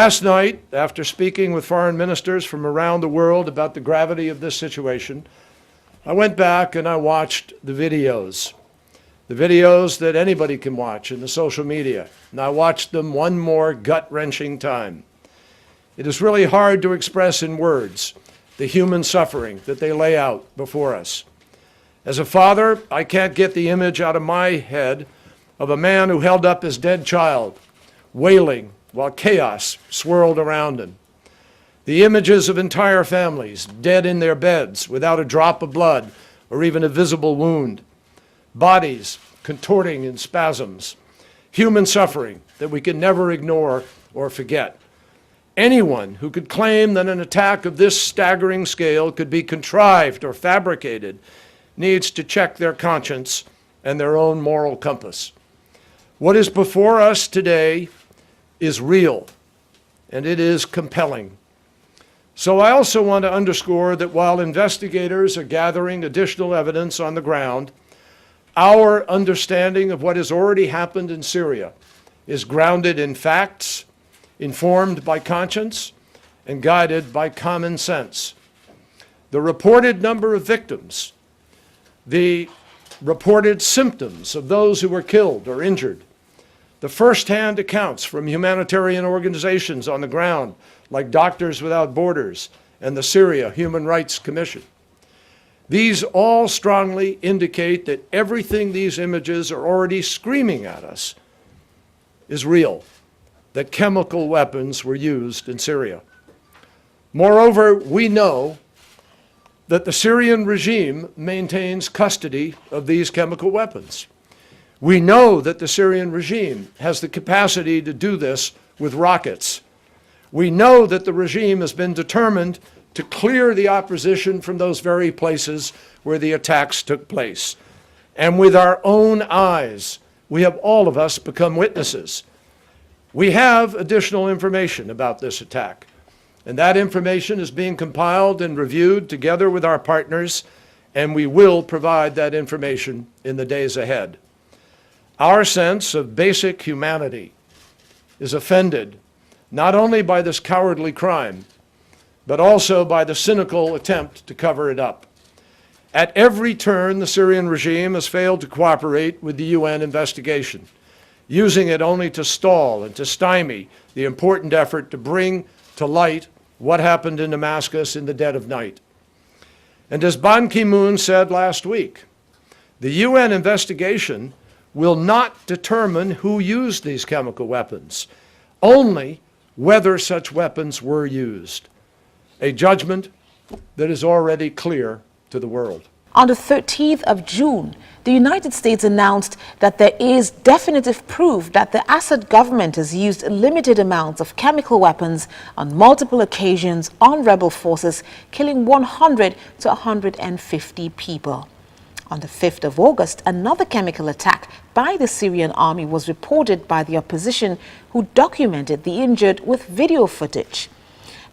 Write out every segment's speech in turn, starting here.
Last night, after speaking with foreign ministers from around the world about the gravity of this situation, I went back and I watched the videos that anybody can watch in the social media, and I watched them one more gut-wrenching time. It is really hard to express in words the human suffering that they lay out before us. As a father, I can't get the image out of my head of a man who held up his dead child, wailing while chaos swirled around him. The images of entire families dead in their beds without a drop of blood or even a visible wound. Bodies contorting in spasms. Human suffering that we can never ignore or forget. Anyone who could claim that an attack of this staggering scale could be contrived or fabricated needs to check their conscience and their own moral compass. What is before us today is real, and it is compelling. So I also want to underscore that while investigators are gathering additional evidence on the ground, our understanding of what has already happened in Syria is grounded in facts, informed by conscience, and guided by common sense. The reported number of victims, the reported symptoms of those who were killed or injured, the first-hand accounts from humanitarian organizations on the ground, like Doctors Without Borders and the Syria Human Rights Commission. These all strongly indicate that everything these images are already screaming at us is real, that chemical weapons were used in Syria. Moreover, we know that the Syrian regime maintains custody of these chemical weapons. We know that the Syrian regime has the capacity to do this with rockets. We know that the regime has been determined to clear the opposition from those very places where the attacks took place. And with our own eyes, we have all of us become witnesses. We have additional information about this attack, and that information is being compiled and reviewed together with our partners, and we will provide that information in the days ahead. Our sense of basic humanity is offended not only by this cowardly crime, but also by the cynical attempt to cover it up. At every turn, the Syrian regime has failed to cooperate with the UN investigation, using it only to stall and to stymie the important effort to bring to light what happened in Damascus in the dead of night. And as Ban Ki-moon said last week, the UN investigation will not determine who used these chemical weapons, only whether such weapons were used. A judgment that is already clear to the world. On the 13th of June, the United States announced that there is definitive proof that the Assad government has used limited amounts of chemical weapons on multiple occasions on rebel forces, killing 100 to 150 people. On the 5th of August, another chemical attack by the Syrian army was reported by the opposition, who documented the injured with video footage.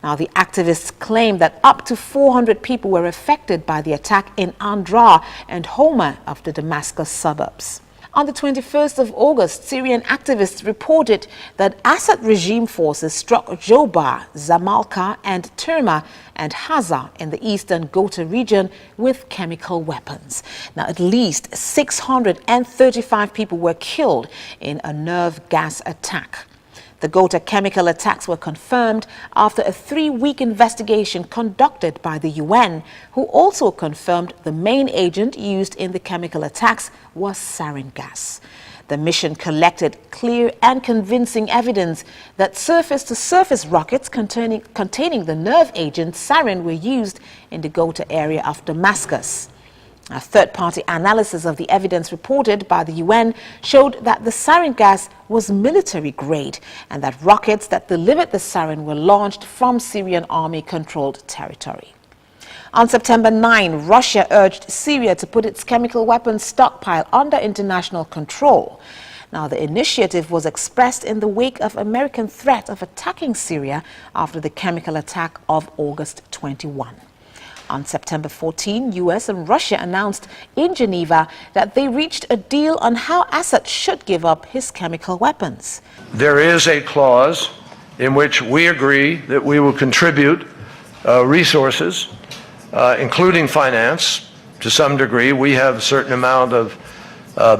Now, the activists claim that up to 400 people were affected by the attack in Andra and Homa of the Damascus suburbs. On the 21st of August, Syrian activists reported that Assad regime forces struck Jobar, Zamalka, and Terma and Haza in the eastern Ghouta region with chemical weapons. Now, at least 635 people were killed in a nerve gas attack. The Ghouta chemical attacks were confirmed after a 3-week investigation conducted by the UN, who also confirmed the main agent used in the chemical attacks was sarin gas. The mission collected clear and convincing evidence that surface-to-surface rockets containing the nerve agent sarin were used in the Ghouta area of Damascus. A third-party analysis of the evidence reported by the UN showed that the sarin gas was military-grade and that rockets that delivered the sarin were launched from Syrian army-controlled territory. On September 9, Russia urged Syria to put its chemical weapons stockpile under international control. Now, the initiative was expressed in the wake of American threat of attacking Syria after the chemical attack of August 21. On September 14, US and Russia announced in Geneva that they reached a deal on how Assad should give up his chemical weapons. There is a clause in which we agree that we will contribute resources, including finance. To some degree, we have a certain amount of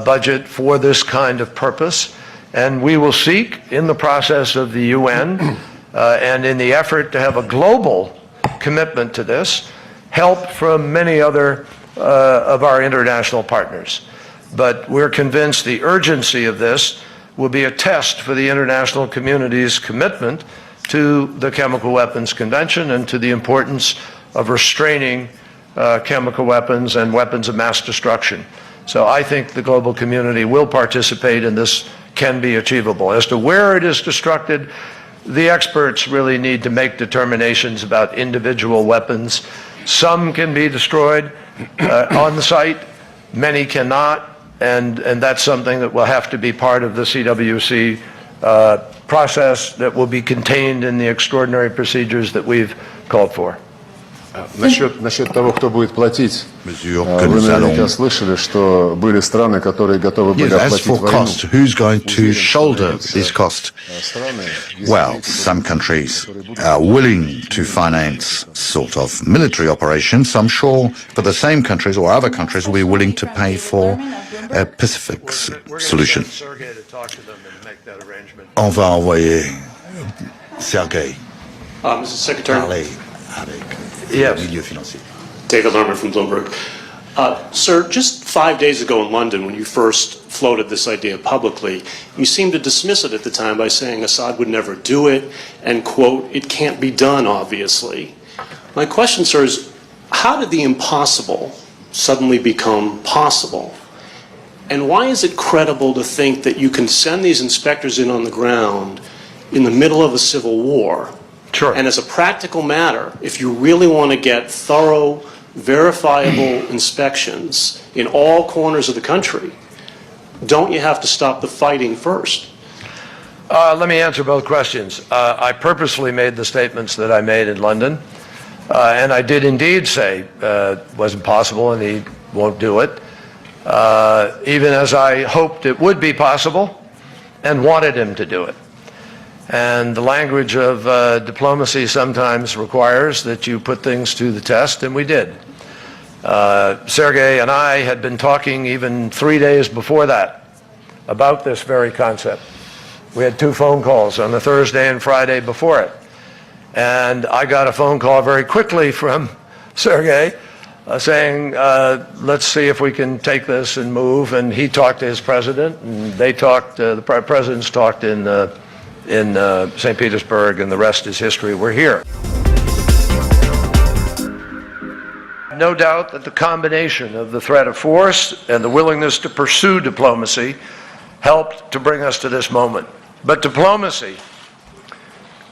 budget for this kind of purpose, and we will seek, in the process of the UN and in the effort to have a global commitment to this, help from many other of our international partners. But we're convinced the urgency of this will be a test for the international community's commitment to the Chemical Weapons Convention and to the importance of restraining chemical weapons and weapons of mass destruction. So I think the global community will participate, and this can be achievable. As to where it is destructed, the experts really need to make determinations about individual weapons. Some can be destroyed on the site, many cannot, and that's something that will have to be part of the CWC process that will be contained in the extraordinary procedures that we've called for. Насчет того, кто будет платить, Mesure вы que nous наверняка allons. слышали, что были страны, которые готовы были Yes, as оплатить for войну. cost, who's going to Уверен, shoulder что this cost? страны, Well, some countries are willing to finance sort of military operations. I'm sure for the same countries or other countries will be willing to pay for a Pacific solution. On va envoyer Sergei Mr. Secretary, parler avec Yes. le milieu financier. David Lerman from Bloomberg. Sir, just 5 days ago in London, when you first floated this idea publicly, you seemed to dismiss it at the time by saying Assad would never do it, and, quote, it can't be done, obviously. My question, sir, is how did the impossible suddenly become possible? And why is it credible to think that you can send these inspectors in on the ground in the middle of a civil war? Sure. And as a practical matter, if you really want to get thorough, verifiable inspections in all corners of the country, don't you have to stop the fighting first? Let me answer both questions. I purposely made the statements that I made in London, and I did indeed say it wasn't possible and he won't do it, even as I hoped it would be possible and wanted him to do it. And the language of diplomacy sometimes requires that you put things to the test, and we did. Sergei and I had been talking even 3 days before that about this very concept. We had 2 phone calls on the Thursday and Friday before it. And I got a phone call very quickly from Sergei saying, let's see if we can take this and move. And he talked to his president, and they talked, the presidents talked in St. Petersburg, and the rest is history. We're here. No doubt that the combination of the threat of force and the willingness to pursue diplomacy helped to bring us to this moment. But diplomacy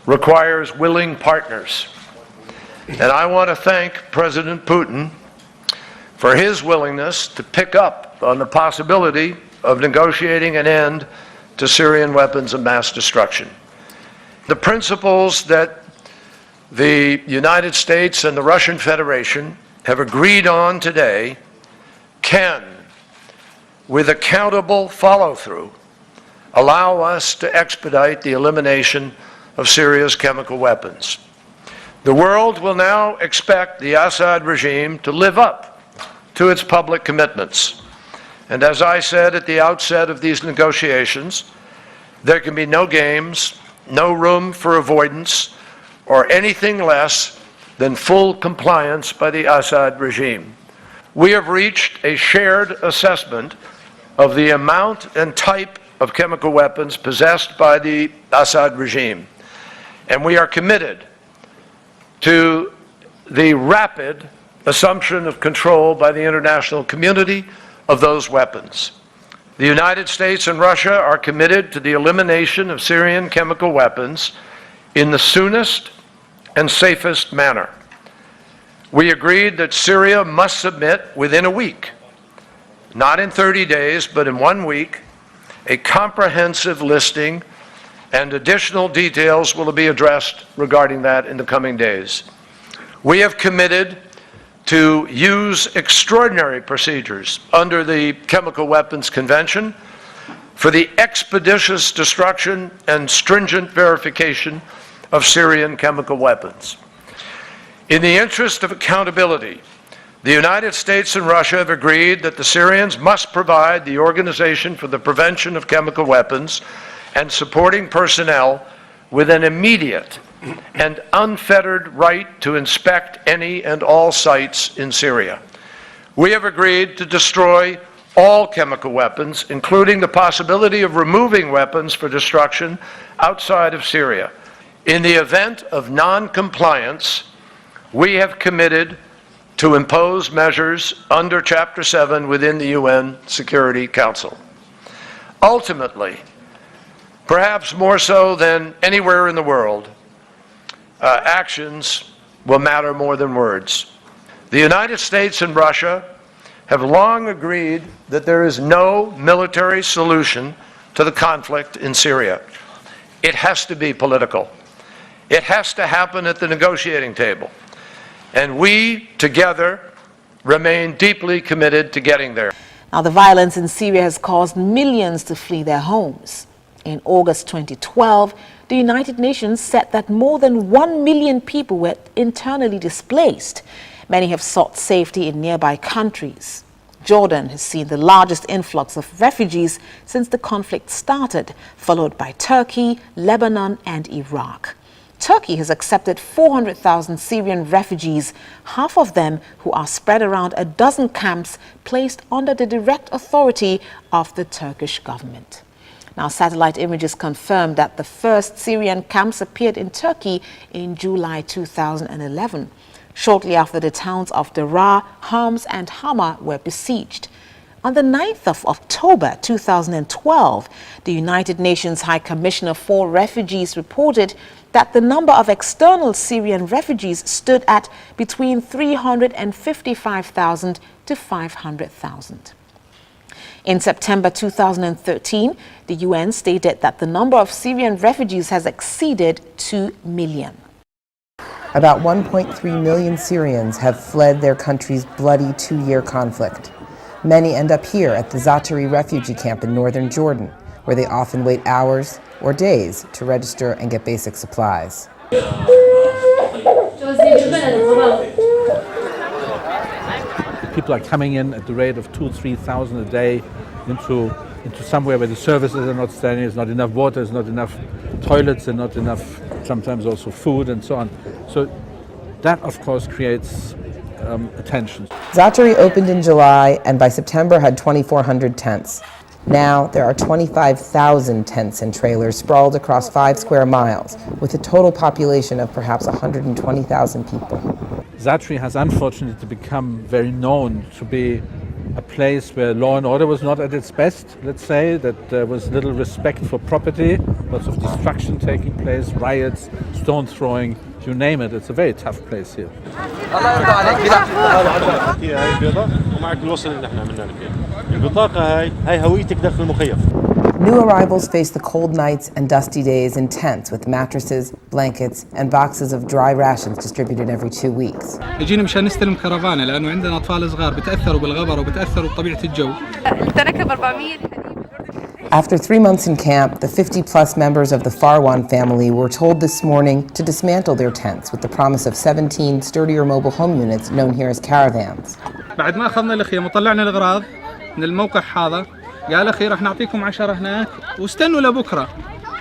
requires willing partners. And I want to thank President Putin for his willingness to pick up on the possibility of negotiating an end to Syrian weapons of mass destruction. The principles that the United States and the Russian Federation have agreed on today can, with accountable follow-through, allow us to expedite the elimination of Syria's chemical weapons. The world will now expect the Assad regime to live up to its public commitments. And as I said at the outset of these negotiations, there can be no games, no room for avoidance, or anything less than full compliance by the Assad regime. We have reached a shared assessment of the amount and type of chemical weapons possessed by the Assad regime, and we are committed to the rapid assumption of control by the international community of those weapons. The United States and Russia are committed to the elimination of Syrian chemical weapons in the soonest and safest manner. We agreed that Syria must submit within a week, not in 30 days, but in 1 week, a comprehensive listing, and additional details will be addressed regarding that in the coming days. We have committed to use extraordinary procedures under the Chemical Weapons Convention for the expeditious destruction and stringent verification of Syrian chemical weapons. In the interest of accountability, the United States and Russia have agreed that the Syrians must provide the Organization for the Prevention of Chemical Weapons and supporting personnel with an immediate and unfettered right to inspect any and all sites in Syria. We have agreed to destroy all chemical weapons, including the possibility of removing weapons for destruction outside of Syria. In the event of non-compliance, we have committed to impose measures under Chapter 7 within the UN Security Council. Ultimately, perhaps more so than anywhere in the world, actions will matter more than words. The United States and Russia have long agreed that there is no military solution to the conflict in Syria. It has to be political. It has to happen at the negotiating table. And we, together, remain deeply committed to getting there. Now, the violence in Syria has caused millions to flee their homes. In August 2012, the United Nations said that more than 1 million people were internally displaced. Many have sought safety in nearby countries. Jordan has seen the largest influx of refugees since the conflict started, followed by Turkey, Lebanon, and Iraq. Turkey has accepted 400,000 Syrian refugees, half of them who are spread around a dozen camps placed under the direct authority of the Turkish government. Now, satellite images confirm that the first Syrian camps appeared in Turkey in July 2011, shortly after the towns of Daraa, Homs, and Hama were besieged. On the 9th of October 2012, the United Nations High Commissioner for Refugees reported that the number of external Syrian refugees stood at between 355,000 to 500,000. In September 2013, the UN stated that the number of Syrian refugees has exceeded 2 million. About 1.3 million Syrians have fled their country's bloody two-year conflict. Many end up here at the Zaatari refugee camp in northern Jordan, where they often wait hours or days to register and get basic supplies. People are coming in at the rate of 2,000 to 3,000 a day into somewhere where the services are not standing, there's not enough water, there's not enough toilets, and not enough, sometimes also food and so on. So that, of course, creates attention. Zaatari opened in July and by September had 2,400 tents. Now there are 25,000 tents and trailers sprawled across 5 square miles, with a total population of perhaps 120,000 people. Zaatari has unfortunately become very known to be a place where law and order was not at its best, let's say, that there was little respect for property, lots of destruction taking place, riots, stone throwing, you name it. It's a very tough place here. New arrivals face the cold nights and dusty days in tents with mattresses, blankets, and boxes of dry rations distributed every 2 weeks. جينا مشان نستلم كرفانة لأنه عندنا أطفال صغار بتأثروا بالغبر وبتأثروا بطبيعة الجو. After 3 months in camp, the 50-plus members of the Farwan family were told this morning to dismantle their tents with the promise of 17 sturdier mobile home units known here as caravans. بعد ما أخذنا الخيم وطلعنا الأغراض من الموقع هذا قال أخي راح نعطيكم 10 هناك واستنوا لبكرة.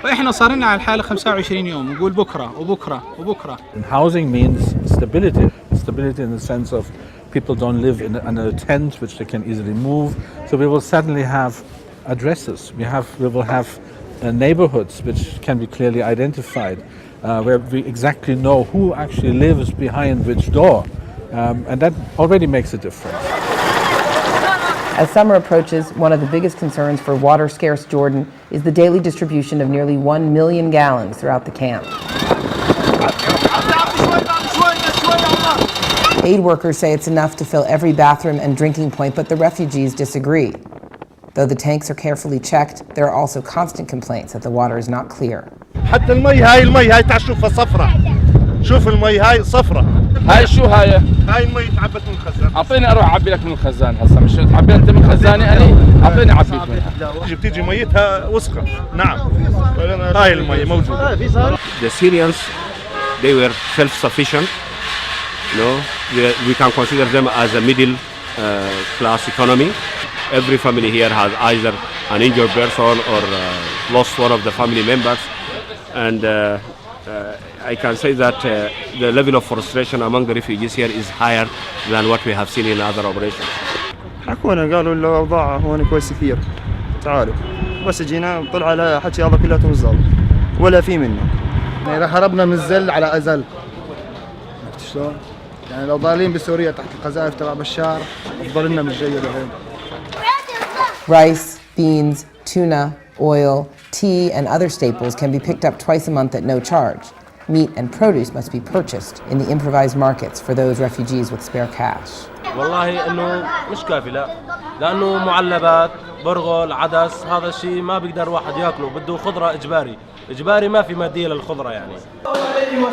وإحنا صارنا على الحالة 25 يوم نقول بكرة وبكرة وبكرة. And housing means stability. Stability in the sense of people don't live under a tent which they can easily move. So we will suddenly have addresses. We will have neighborhoods which can be clearly identified, where we exactly know who actually lives behind which door, and that already makes a difference. As summer approaches, one of the biggest concerns for water-scarce Jordan is the daily distribution of nearly 1 million gallons throughout the camp. Aid workers say it's enough to fill every bathroom and drinking point, but the refugees disagree. Though the tanks are carefully checked, there are also constant complaints that the water is not clear. شوف المي هاي صفرة. هاي شو هاي؟ هاي المي تعبت من الخزان. اعطيني اروح اعبي لك من الخزان هسه، مش تعبي انت من خزاني انا، اعطيني اعبيك منها. بتيجي ميتها وسخة. نعم. هاي المي موجودة. The Syrians, they were self-sufficient. We can consider them as a middle class economy. Every family here has either an injured person or lost one of the family members, and I can say that the level of frustration among the refugees here is higher than what we have seen in other operations. حكونا قالوا الأوضاع هون كويس كثير، تعالوا بس جينا طلع على حكي هذا كله نزل ولا في منه. يعني هربنا من الذل على أزل. عرفت شلون؟ يعني لو ضالين بسوريا تحت القذائف تبع بشار أفضل لنا من الجاي لهون. Rice, beans, tuna, oil, tea, and other staples can be picked up twice a month at no charge. Meat and produce must be purchased in the improvised markets for those refugees with spare cash. والله انه مش كافي لا، لانه معلبات، برغل، عدس، هذا الشيء ما بيقدر واحد ياكله، بده خضره اجباري ما في ماديه للخضره يعني.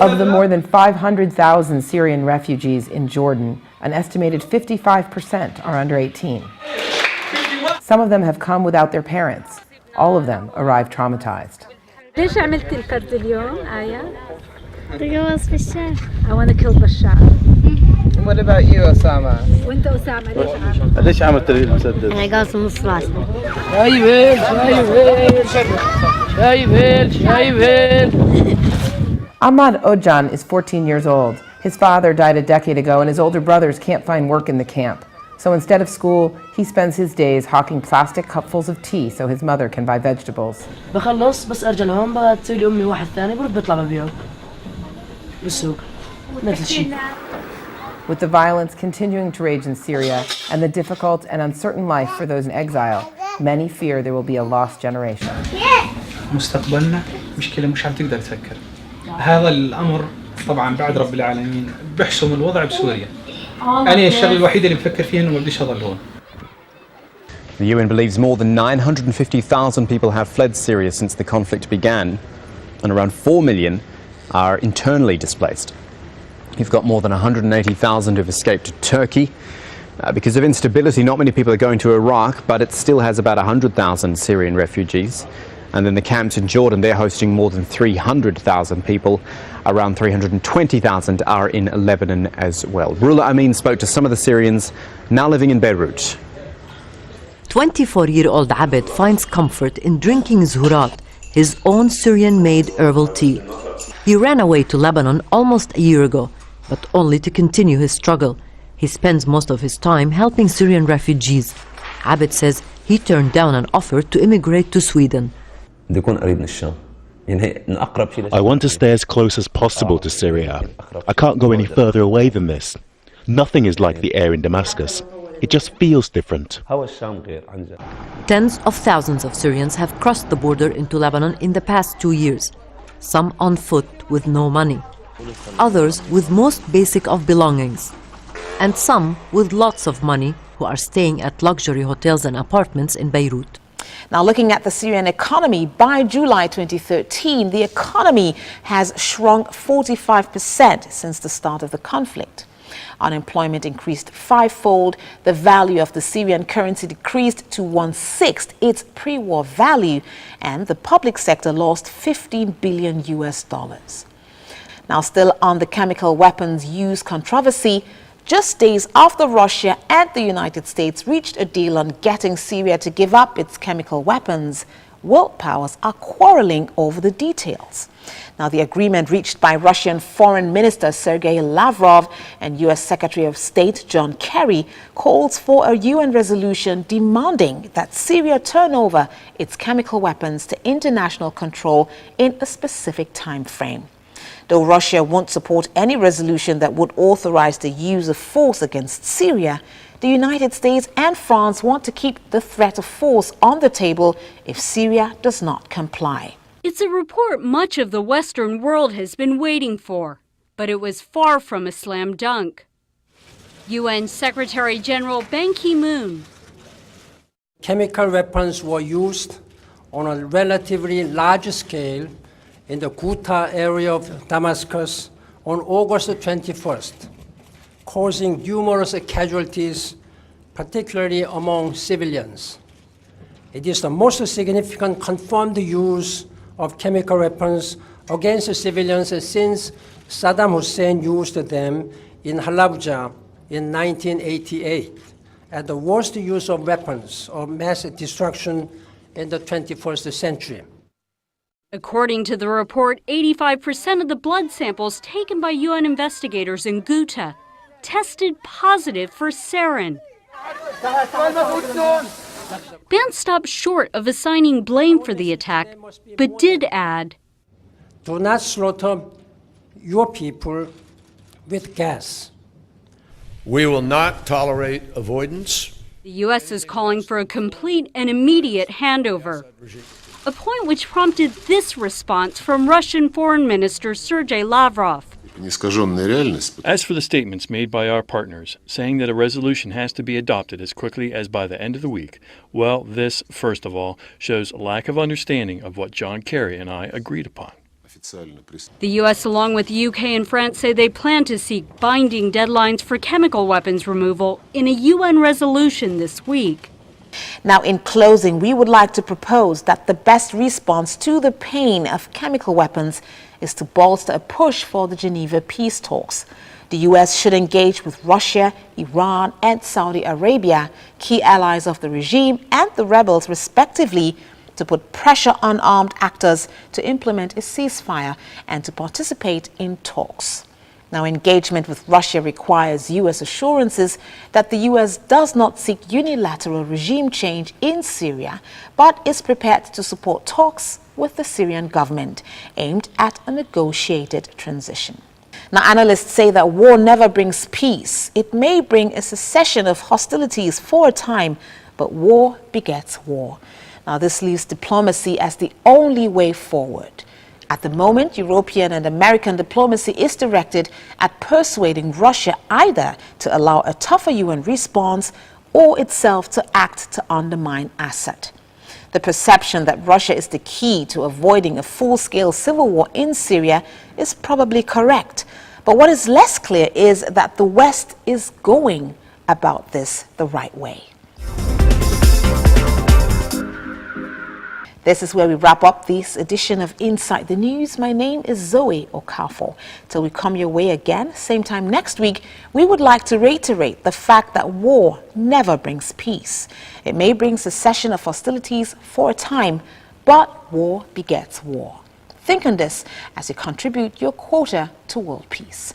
Of the more than 500,000 Syrian refugees in Jordan, an estimated 55% are under 18. Some of them have come without their parents. All of them arrived traumatized. ليش عملت الفرد اليوم آية؟ تجوز بشار. I want to kill Bashar. What about you, Osama? وانت أسامة ليش عملت؟ ليش عملت المسدس؟ أنا قاصم نص راسي. Ahmad Ojan is 14 years old. His father died a decade ago and his older brothers can't find work in the camp. So instead of school, he spends his days hawking plastic cupfuls of tea so his mother can buy vegetables. بخلص بس ارجع لهون بتسوي لي امي واحد ثاني برد بطلع ببيعه بالسوق نفس الشيء. With the violence continuing to rage in Syria and the difficult and uncertain life for those in exile, many fear there will be a lost generation. مستقبلنا مشكلة مش عم تقدر تفكر. هذا الأمر طبعا بعد رب العالمين بحسم الوضع بسوريا. أنا الشغلة الوحيدة اللي بفكر فيها إنه ما بديش أضل هون. The UN believes more than 950,000 people have fled Syria since the conflict began, and around 4 million are internally displaced. You've got more than 180,000 who've escaped to Turkey. Because of instability, not many people are going to Iraq, but it still has about 100,000 Syrian refugees. And then the camps in Jordan, they're hosting more than 300,000 people. Around 320,000 are in Lebanon as well. Ruler Amin spoke to some of the Syrians now living in Beirut. 24-year-old Abed finds comfort in drinking zhurat, his own Syrian-made herbal tea. He ran away to Lebanon almost a year ago, but only to continue his struggle. He spends most of his time helping Syrian refugees. Abed says he turned down an offer to immigrate to Sweden. I want to stay as close as possible to Syria. I can't go any further away than this. Nothing is like the air in Damascus. It just feels different. Tens of thousands of Syrians have crossed the border into Lebanon in the past 2 years. Some on foot with no money, others with most basic of belongings, and some with lots of money who are staying at luxury hotels and apartments in Beirut. Now, looking at the Syrian economy, by July 2013, the economy has shrunk 45% since the start of the conflict. Unemployment increased fivefold, the value of the Syrian currency decreased to 1/6 its pre-war value, and the public sector lost $15 billion. Now, still on the chemical weapons use controversy, just days after Russia and the United States reached a deal on getting Syria to give up its chemical weapons, world powers are quarreling over the details. Now, the agreement reached by Russian Foreign Minister Sergei Lavrov and U.S. Secretary of State John Kerry calls for a UN resolution demanding that Syria turn over its chemical weapons to international control in a specific time frame. Though Russia won't support any resolution that would authorize the use of force against Syria, the United States and France want to keep the threat of force on the table if Syria does not comply. It's a report much of the Western world has been waiting for, but it was far from a slam dunk. UN Secretary General Ban Ki-moon. Chemical weapons were used on a relatively large scale in the Ghouta area of Damascus on August 21st, causing numerous casualties, particularly among civilians. It is the most significant confirmed use of chemical weapons against civilians since Saddam Hussein used them in Halabja in 1988, and the worst use of weapons of mass destruction in the 21st century. According to the report, 85% of the blood samples taken by UN investigators in Ghouta tested positive for sarin. Ban stopped short of assigning blame for the attack, but did add, "Do not slaughter your people with gas." We will not tolerate avoidance. The U.S. is calling for a complete and immediate handover, a point which prompted this response from Russian Foreign Minister Sergei Lavrov. As for the statements made by our partners, saying that a resolution has to be adopted as quickly as by the end of the week, well, this, first of all, shows a lack of understanding of what John Kerry and I agreed upon. The U.S., along with the UK and France, say they plan to seek binding deadlines for chemical weapons removal in a UN resolution this week. Now, in closing, we would like to propose that the best response to the pain of chemical weapons is to bolster a push for the Geneva peace talks. The U.S. should engage with Russia, Iran, and Saudi Arabia, key allies of the regime and the rebels respectively, to put pressure on armed actors to implement a ceasefire and to participate in talks. Now, engagement with Russia requires U.S. assurances that the U.S. does not seek unilateral regime change in Syria, but is prepared to support talks with the Syrian government aimed at a negotiated transition. Now, analysts say that war never brings peace. It may bring a cessation of hostilities for a time, but war begets war. Now, this leaves diplomacy as the only way forward. At the moment, European and American diplomacy is directed at persuading Russia either to allow a tougher UN response or itself to act to undermine Assad. The perception that Russia is the key to avoiding a full-scale civil war in Syria is probably correct. But what is less clear is that the West is going about this the right way. This is where we wrap up this edition of Inside the News. My name is Zoe Okafor. Till we come your way again, same time next week, we would like to reiterate the fact that war never brings peace. It may bring cessation of hostilities for a time, but war begets war. Think on this as you contribute your quota to world peace.